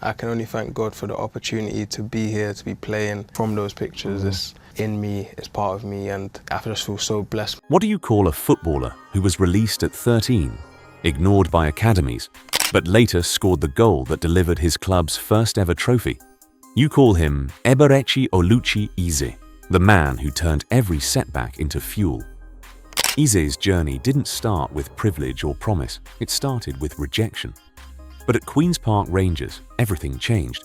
I can only thank God for the opportunity to be here, to be playing from those pictures. It's in me, it's part of me, and I just feel so blessed. What do you call a footballer who was released at 13, ignored by academies, but later scored the goal that delivered his club's first ever trophy? You call him Eberechi Eze, the man who turned every setback into fuel. Eze's journey didn't start with privilege or promise, it started with rejection. But at Queen's Park Rangers, everything changed.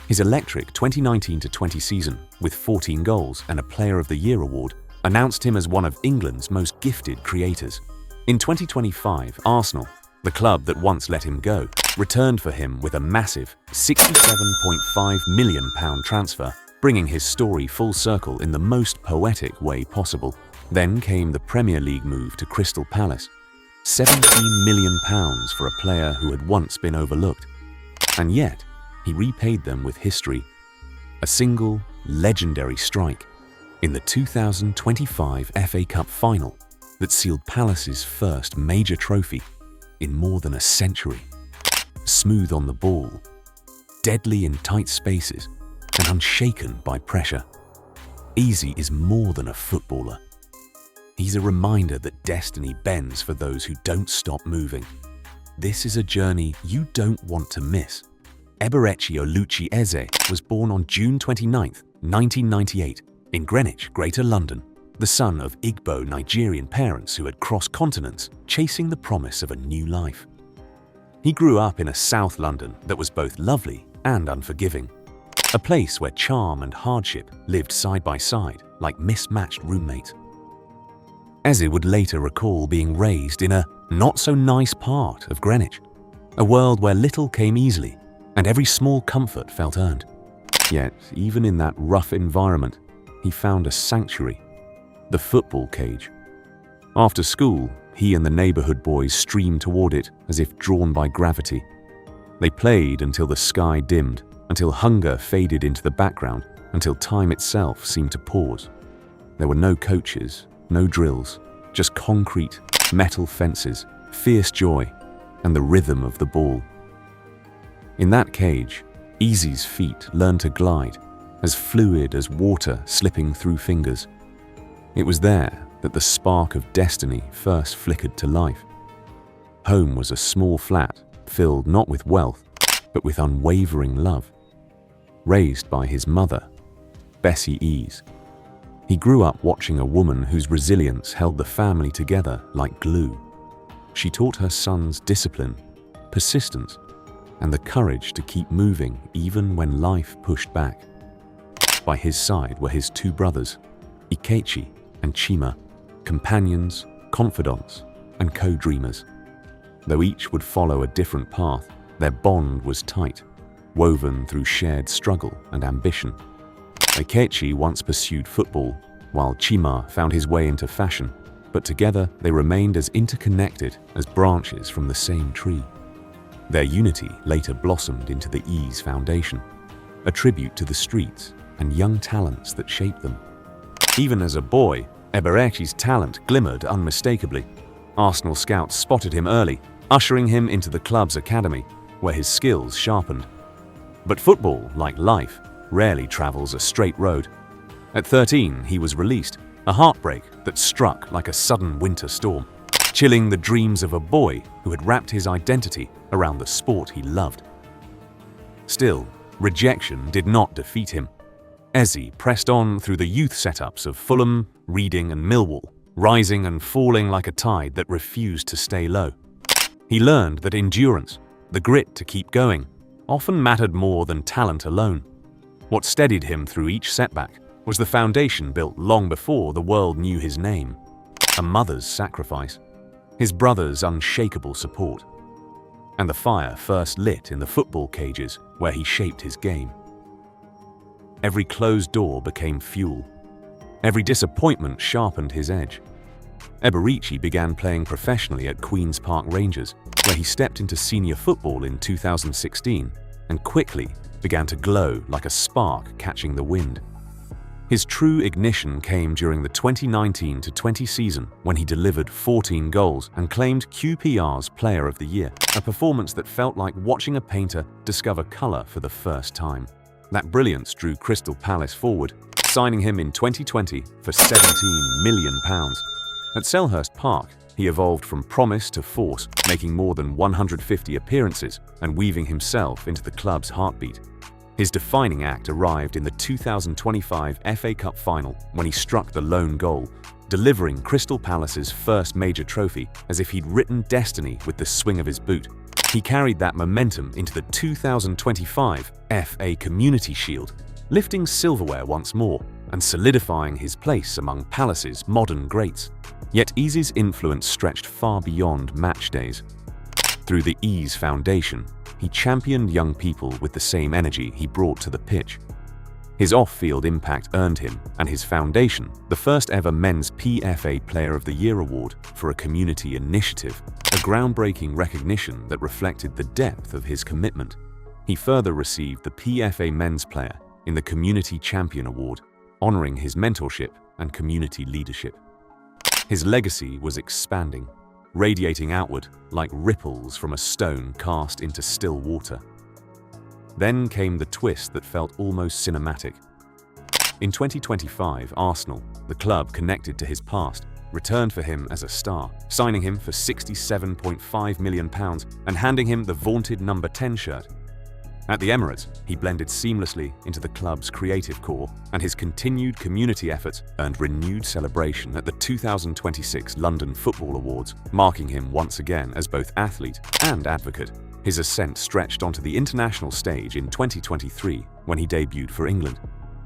His electric 2019-20 season, with 14 goals and a Player of the Year award, announced him as one of England's most gifted creators. In 2025, Arsenal, the club that once let him go, returned for him with a massive £67.5 million transfer, bringing his story full circle in the most poetic way possible. Then came the Premier League move to Crystal Palace, £17 million for a player who had once been overlooked. And yet, he repaid them with history. A single, legendary strike in the 2025 FA Cup final that sealed Palace's first major trophy in more than a century. Smooth on the ball, deadly in tight spaces, and unshaken by pressure, Eze is more than a footballer. He's a reminder that destiny bends for those who don't stop moving. This is a journey you don't want to miss. Eberechi Eze was born on June 29, 1998, in Greenwich, Greater London, the son of Igbo Nigerian parents who had crossed continents chasing the promise of a new life. He grew up in a South London that was both lovely and unforgiving, a place where charm and hardship lived side by side like mismatched roommates. Eze would later recall being raised in a not-so-nice part of Greenwich, a world where little came easily and every small comfort felt earned. Yet, even in that rough environment, he found a sanctuary, the football cage. After school, he and the neighborhood boys streamed toward it as if drawn by gravity. They played until the sky dimmed, until hunger faded into the background, until time itself seemed to pause. There were no coaches, no drills, just concrete, metal fences, fierce joy, and the rhythm of the ball. In that cage, Eze's feet learned to glide, as fluid as water slipping through fingers. It was there that the spark of destiny first flickered to life. Home was a small flat filled not with wealth, but with unwavering love. Raised by his mother, Bessie Eze, he grew up watching a woman whose resilience held the family together like glue. She taught her sons discipline, persistence, and the courage to keep moving even when life pushed back. By his side were his two brothers, Eberechi and Chima, companions, confidants, and co-dreamers. Though each would follow a different path, their bond was tight, woven through shared struggle and ambition. Eberechi once pursued football, while Chima found his way into fashion, but together they remained as interconnected as branches from the same tree. Their unity later blossomed into the Eze Foundation, a tribute to the streets and young talents that shaped them. Even as a boy, Eberechi's talent glimmered unmistakably. Arsenal scouts spotted him early, ushering him into the club's academy, where his skills sharpened. But football, like life, rarely travels a straight road. At 13, he was released, a heartbreak that struck like a sudden winter storm, chilling the dreams of a boy who had wrapped his identity around the sport he loved. Still, rejection did not defeat him. Eze pressed on through the youth setups of Fulham, Reading and Millwall, rising and falling like a tide that refused to stay low. He learned that endurance, the grit to keep going, often mattered more than talent alone. What steadied him through each setback was the foundation built long before the world knew his name. A mother's sacrifice, his brother's unshakable support, and the fire first lit in the football cages where he shaped his game. Every closed door became fuel. Every disappointment sharpened his edge. Eberechi began playing professionally at Queen's Park Rangers, where he stepped into senior football in 2016 and quickly began to glow like a spark catching the wind. His true ignition came during the 2019-20 season when he delivered 14 goals and claimed QPR's Player of the Year, a performance that felt like watching a painter discover colour for the first time. That brilliance drew Crystal Palace forward, signing him in 2020 for £17 million. At Selhurst Park, he evolved from promise to force, making more than 150 appearances and weaving himself into the club's heartbeat. His defining act arrived in the 2025 FA Cup final when he struck the lone goal, delivering Crystal Palace's first major trophy as if he'd written destiny with the swing of his boot. He carried that momentum into the 2025 FA Community Shield, lifting silverware once more and solidifying his place among Palace's modern greats. Yet Eze's influence stretched far beyond match days. Through the Eze Foundation, he championed young people with the same energy he brought to the pitch. His off-field impact earned him and his foundation the first ever Men's PFA Player of the Year award for a community initiative, a groundbreaking recognition that reflected the depth of his commitment. He further received the PFA Men's Player in the Community Champion Award, honoring his mentorship and community leadership. His legacy was expanding, radiating outward like ripples from a stone cast into still water. Then came the twist that felt almost cinematic. In 2025, Arsenal, the club connected to his past, returned for him as a star, signing him for £67.5 million and handing him the vaunted number 10 shirt. At the Emirates, he blended seamlessly into the club's creative core, and his continued community efforts earned renewed celebration at the 2026 London Football Awards, marking him once again as both athlete and advocate. His ascent stretched onto the international stage in 2023 when he debuted for England,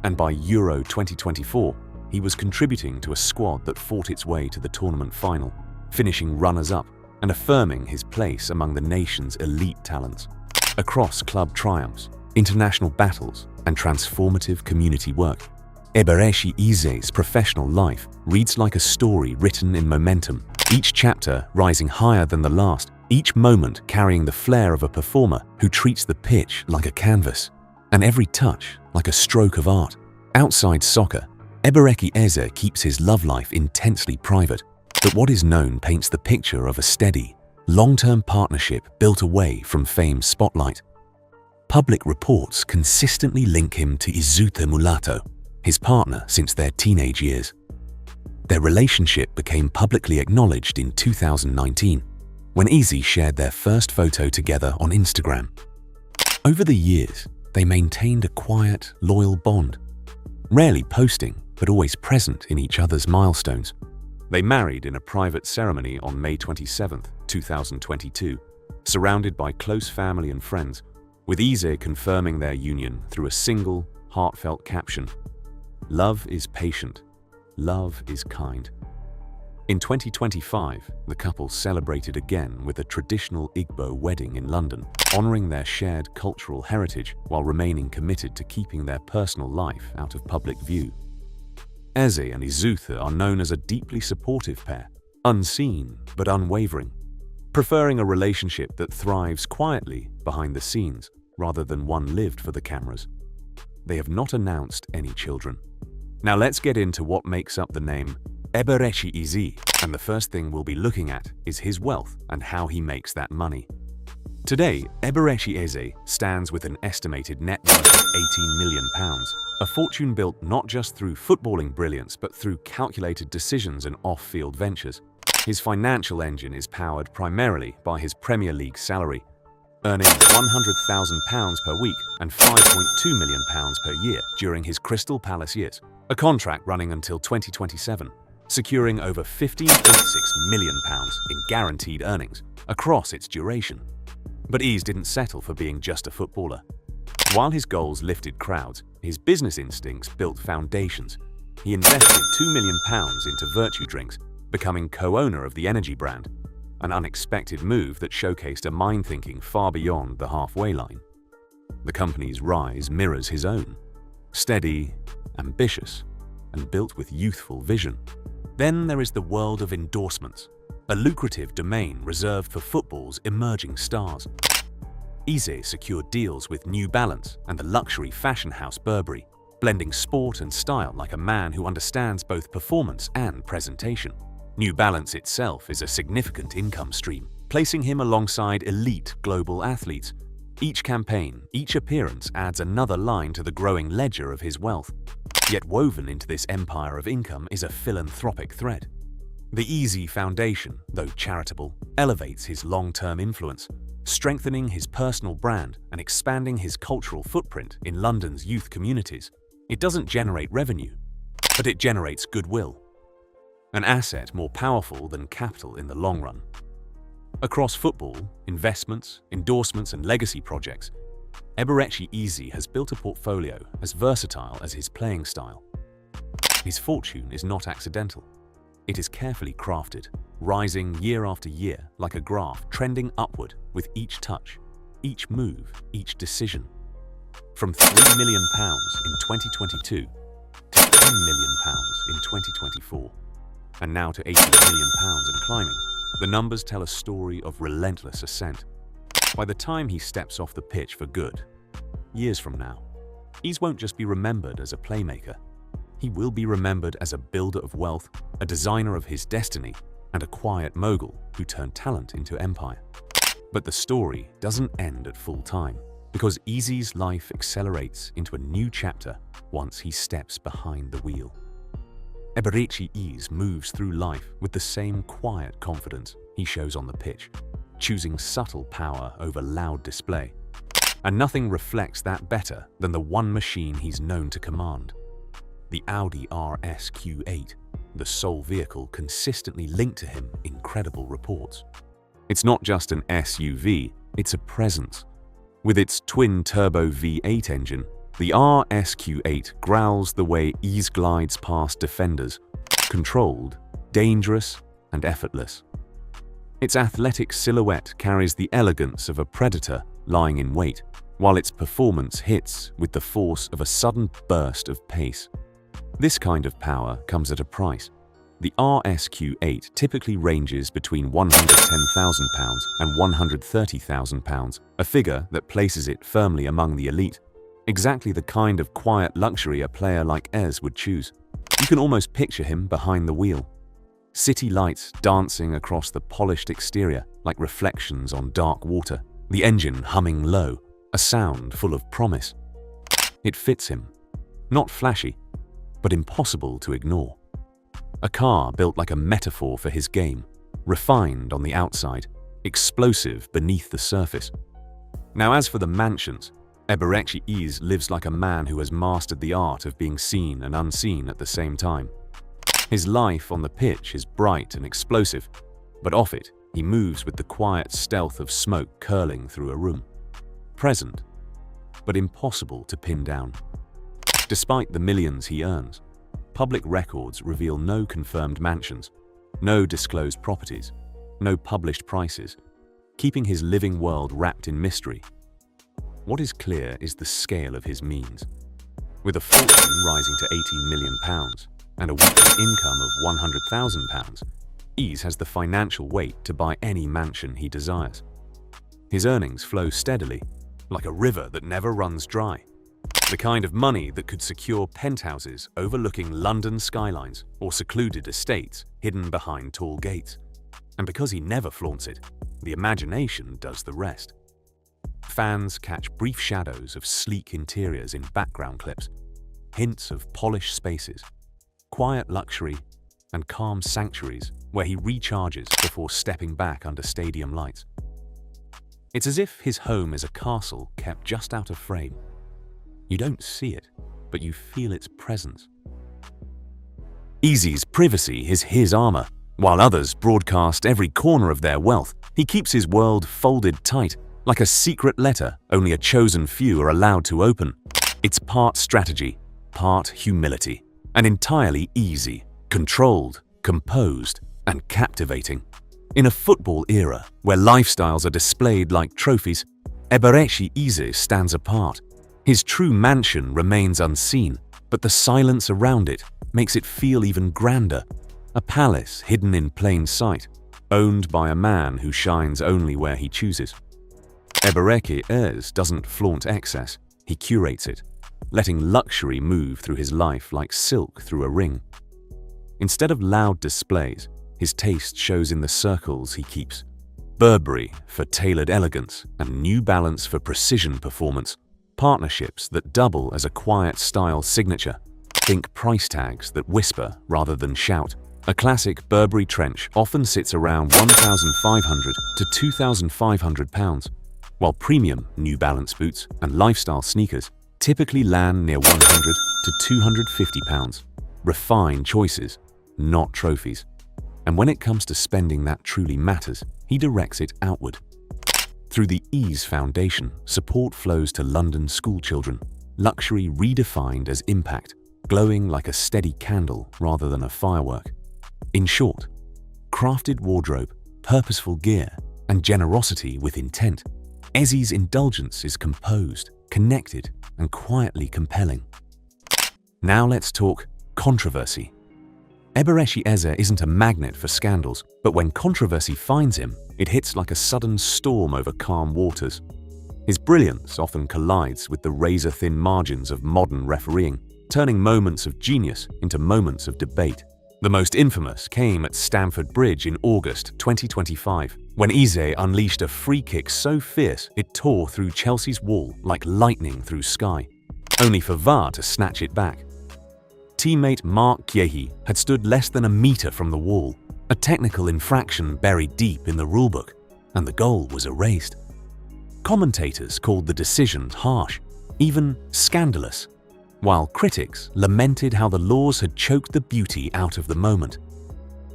and by Euro 2024, he was contributing to a squad that fought its way to the tournament final, finishing runners-up and affirming his place among the nation's elite talents. Across club triumphs, international battles, and transformative community work, Eberechi Eze's professional life reads like a story written in momentum, each chapter rising higher than the last, each moment carrying the flair of a performer who treats the pitch like a canvas, and every touch like a stroke of art. Outside soccer, Eberechi Eze keeps his love life intensely private, but what is known paints the picture of a steady, long-term partnership built away from fame's spotlight. Public reports consistently link him to Izutha Mulato, his partner since their teenage years. Their relationship became publicly acknowledged in 2019, when Eze shared their first photo together on Instagram. Over the years, they maintained a quiet, loyal bond, rarely posting but always present in each other's milestones. They married in a private ceremony on May 27, 2022, surrounded by close family and friends, with Eze confirming their union through a single, heartfelt caption: "Love is patient, love is kind." In 2025, the couple celebrated again with a traditional Igbo wedding in London, honoring their shared cultural heritage while remaining committed to keeping their personal life out of public view. Eze and Izutha are known as a deeply supportive pair, unseen but unwavering, preferring a relationship that thrives quietly behind the scenes rather than one lived for the cameras. They have not announced any children. Now let's get into what makes up the name Eberechi Eze, and the first thing we'll be looking at is his wealth and how he makes that money. Today, Eberechi Eze stands with an estimated net worth of £18 million, a fortune built not just through footballing brilliance but through calculated decisions and off-field ventures. His financial engine is powered primarily by his Premier League salary, earning £100,000 per week and £5.2 million per year during his Crystal Palace years, a contract running until 2027, securing over £15.6 million in guaranteed earnings across its duration. But Eze didn't settle for being just a footballer. While his goals lifted crowds, his business instincts built foundations. He invested £2 million into Virtue Drinks, becoming co-owner of the energy brand, an unexpected move that showcased a mind thinking far beyond the halfway line. The company's rise mirrors his own, steady, ambitious, and built with youthful vision. Then there is the world of endorsements, a lucrative domain reserved for football's emerging stars. Eze secured deals with New Balance and the luxury fashion house Burberry, blending sport and style like a man who understands both performance and presentation. New Balance itself is a significant income stream, placing him alongside elite global athletes. Each campaign, each appearance adds another line to the growing ledger of his wealth. Yet woven into this empire of income is a philanthropic thread. The Eze Foundation, though charitable, elevates his long-term influence, strengthening his personal brand and expanding his cultural footprint in London's youth communities. It doesn't generate revenue, but it generates goodwill, an asset more powerful than capital in the long run. Across football, investments, endorsements, and legacy projects, Eberechi Eze has built a portfolio as versatile as his playing style. His fortune is not accidental. It is carefully crafted, rising year after year like a graph trending upward with each touch, each move, each decision. From £3 million in 2022 to £10 million in 2024, and now to £80 million and climbing, the numbers tell a story of relentless ascent. By the time he steps off the pitch for good, years from now, Eze won't just be remembered as a playmaker. He will be remembered as a builder of wealth, a designer of his destiny, and a quiet mogul who turned talent into empire. But the story doesn't end at full time, because Eze's life accelerates into a new chapter once he steps behind the wheel. Eberechi Eze moves through life with the same quiet confidence he shows on the pitch, choosing subtle power over loud display. And nothing reflects that better than the one machine he's known to command: the Audi RS Q8, the sole vehicle consistently linked to him in credible reports. It's not just an SUV, it's a presence. With its twin-turbo V8 engine, the RS Q8 growls the way Eze glides past defenders, controlled, dangerous, and effortless. Its athletic silhouette carries the elegance of a predator lying in wait, while its performance hits with the force of a sudden burst of pace. This kind of power comes at a price. The RS Q8 typically ranges between £110,000 and £130,000, a figure that places it firmly among the elite. Exactly the kind of quiet luxury a player like Eze would choose. You can almost picture him behind the wheel. City lights dancing across the polished exterior like reflections on dark water, the engine humming low, a sound full of promise. It fits him. Not flashy, but impossible to ignore. A car built like a metaphor for his game, refined on the outside, explosive beneath the surface. Now as for the mansions, Eberechi Eze lives like a man who has mastered the art of being seen and unseen at the same time. His life on the pitch is bright and explosive, but off it, he moves with the quiet stealth of smoke curling through a room. Present, but impossible to pin down. Despite the millions he earns, public records reveal no confirmed mansions, no disclosed properties, no published prices, keeping his living world wrapped in mystery. What is clear is the scale of his means. With a fortune rising to £18 million and a weekly income of £100,000, Eze has the financial weight to buy any mansion he desires. His earnings flow steadily, like a river that never runs dry. The kind of money that could secure penthouses overlooking London skylines or secluded estates hidden behind tall gates. And because he never flaunts it, the imagination does the rest. Fans catch brief shadows of sleek interiors in background clips, hints of polished spaces, quiet luxury, and calm sanctuaries where he recharges before stepping back under stadium lights. It's as if his home is a castle kept just out of frame. You don't see it, but you feel its presence. Eze's privacy is his armor. While others broadcast every corner of their wealth, he keeps his world folded tight, like a secret letter only a chosen few are allowed to open. It's part strategy, part humility, and entirely easy, controlled, composed, and captivating. In a football era where lifestyles are displayed like trophies, Eberechi Eze stands apart. His true mansion remains unseen, but the silence around it makes it feel even grander. A palace hidden in plain sight, owned by a man who shines only where he chooses. Eberechi Eze doesn't flaunt excess, he curates it. letting luxury move through his life like silk through a ring. Instead of loud displays, his taste shows in the circles he keeps. Burberry for tailored elegance and New Balance for precision performance, partnerships that double as a quiet style signature. Think price tags that whisper rather than shout. A classic Burberry trench often sits around £1,500 to £2,500, while premium New Balance boots and lifestyle sneakers typically land near £100 to £250. Refined choices, not trophies. And when it comes to spending that truly matters, he directs it outward. Through the Eze Foundation, support flows to London schoolchildren, luxury redefined as impact, glowing like a steady candle rather than a firework. In short, crafted wardrobe, purposeful gear, and generosity with intent. Eze's indulgence is composed, connected, and quietly compelling. Now let's talk controversy. Eberechi Eze isn't a magnet for scandals, but when controversy finds him, it hits like a sudden storm over calm waters. His brilliance often collides with the razor-thin margins of modern refereeing, turning moments of genius into moments of debate. The most infamous came at Stamford Bridge in August 2025, when Eze unleashed a free kick so fierce it tore through Chelsea's wall like lightning through sky, only for VAR to snatch it back. Teammate Mark Guehi had stood less than a metre from the wall, a technical infraction buried deep in the rulebook, and the goal was erased. Commentators called the decision harsh, even scandalous, while critics lamented how the laws had choked the beauty out of the moment.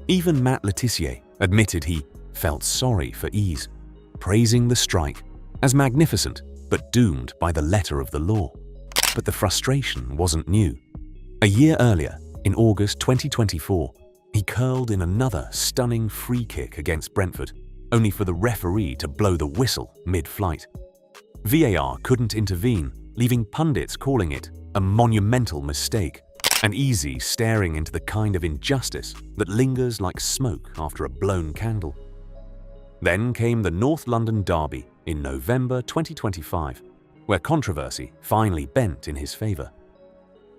Even Matt Letitia admitted he felt sorry for Eze, praising the strike as magnificent but doomed by the letter of the law. But the frustration wasn't new. A year earlier, in August 2024, he curled in another stunning free kick against Brentford, only for the referee to blow the whistle mid-flight. VAR couldn't intervene, leaving pundits calling it a monumental mistake, and Eze staring into the kind of injustice that lingers like smoke after a blown candle. Then came the North London derby in November 2025, where controversy finally bent in his favour.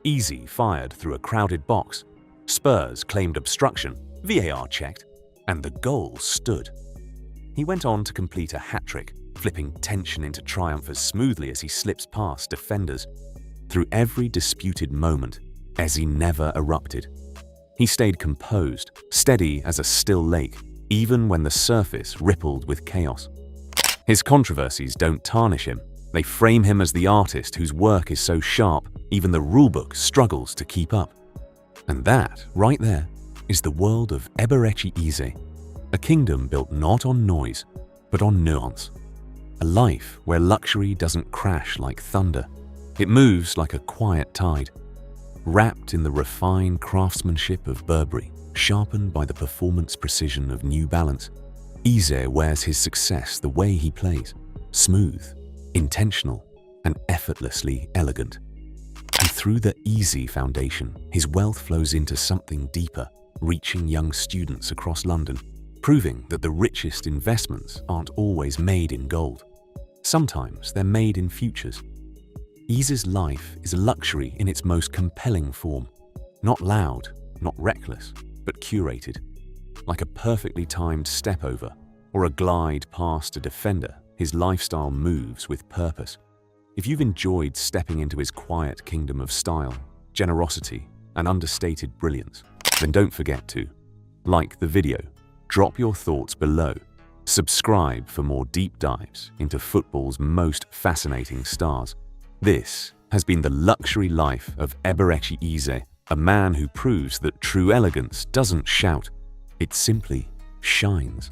Eze fired through a crowded box, Spurs claimed obstruction, VAR checked, and the goal stood. He went on to complete a hat-trick, flipping tension into triumph as smoothly as he slips past defenders. Through every disputed moment, Eze never erupted. He stayed composed, steady as a still lake, even when the surface rippled with chaos. His controversies don't tarnish him. They frame him as the artist whose work is so sharp, even the rulebook struggles to keep up. And that, right there, is the world of Eberechi Eze, a kingdom built not on noise, but on nuance. A life where luxury doesn't crash like thunder. It moves like a quiet tide, wrapped in the refined craftsmanship of Burberry, sharpened by the performance precision of New Balance. Eze wears his success the way he plays, smooth, intentional, and effortlessly elegant. And through the Eze Foundation, his wealth flows into something deeper, reaching young students across London, proving that the richest investments aren't always made in gold. Sometimes they're made in futures. Eze's life is luxury in its most compelling form, not loud, not reckless, but curated. Like a perfectly timed step over or a glide past a defender, his lifestyle moves with purpose. If you've enjoyed stepping into his quiet kingdom of style, generosity, and understated brilliance, then don't forget to like the video, drop your thoughts below, subscribe for more deep dives into football's most fascinating stars. This has been the luxury life of Eberechi Eze, a man who proves that true elegance doesn't shout, it simply shines.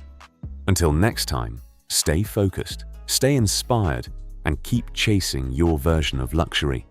Until next time, stay focused, stay inspired, and keep chasing your version of luxury.